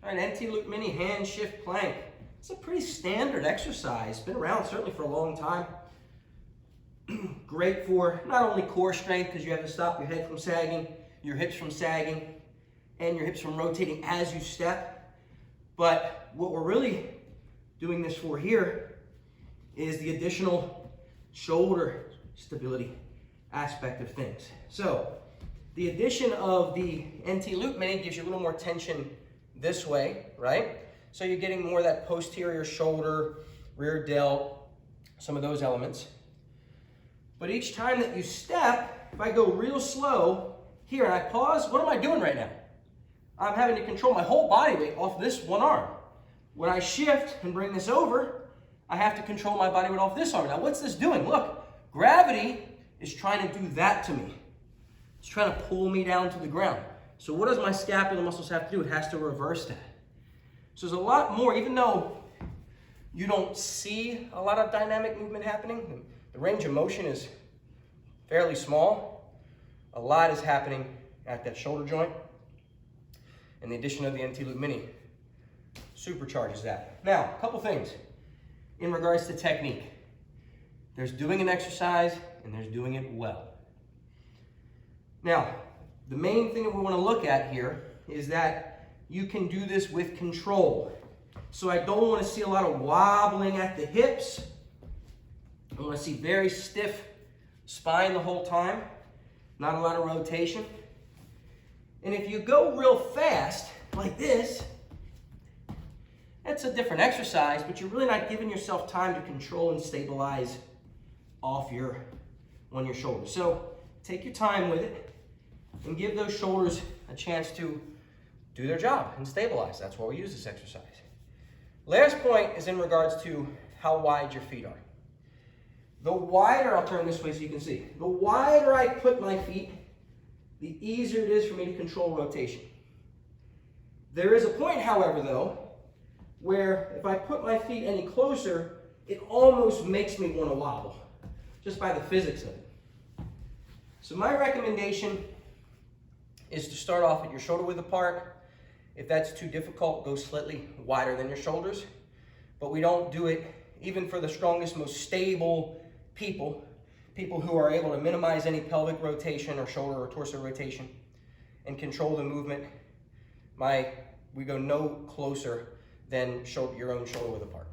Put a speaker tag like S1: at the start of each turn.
S1: All right, NT Loop Mini hand shift plank. It's a pretty standard exercise. Been around certainly for a long time. Great for not only core strength, because you have to stop your head from sagging, your hips from sagging, and your hips from rotating as you step. But what we're really doing this for here is the additional shoulder stability aspect of things. So the addition of the NT Loop Mini gives you a little more tension this way, right? So you're getting more of that posterior shoulder, rear delt, some of those elements. But each time that you step, if I go real slow here and I pause, what am I doing right now? I'm having to control my whole body weight off this one arm. When I shift and bring this over, I have to control my body weight off this arm. Now what's this doing? Look, gravity is trying to do that to me. It's trying to pull me down to the ground. So what does my scapular muscles have to do? It has to reverse that. So there's a lot more, even though you don't see a lot of dynamic movement happening, the range of motion is fairly small. A lot is happening at that shoulder joint. And the addition of the NT Loop Mini supercharges that. Now, a couple things in regards to technique. There's doing an exercise and there's doing it well. Now, the main thing that we want to look at here is that you can do this with control. So I don't want to see a lot of wobbling at the hips. I want to see very stiff spine the whole time, not a lot of rotation. And if you go real fast, like this, that's a different exercise, but you're really not giving yourself time to control and stabilize off your shoulders. So take your time with it and give those shoulders a chance to do their job and stabilize. That's why we use this exercise. Last point is in regards to how wide your feet are. The wider, I'll turn this way so you can see, the wider I put my feet, the easier it is for me to control rotation. There is a point, however, though, where if I put my feet any closer, it almost makes me want to wobble, just by the physics of it. So my recommendation is to start off at your shoulder width apart. If that's too difficult, go slightly wider than your shoulders. But we don't do it, even for the strongest, most stable people who are able to minimize any pelvic rotation or shoulder or torso rotation and control the movement, we go no closer than your own shoulder width apart.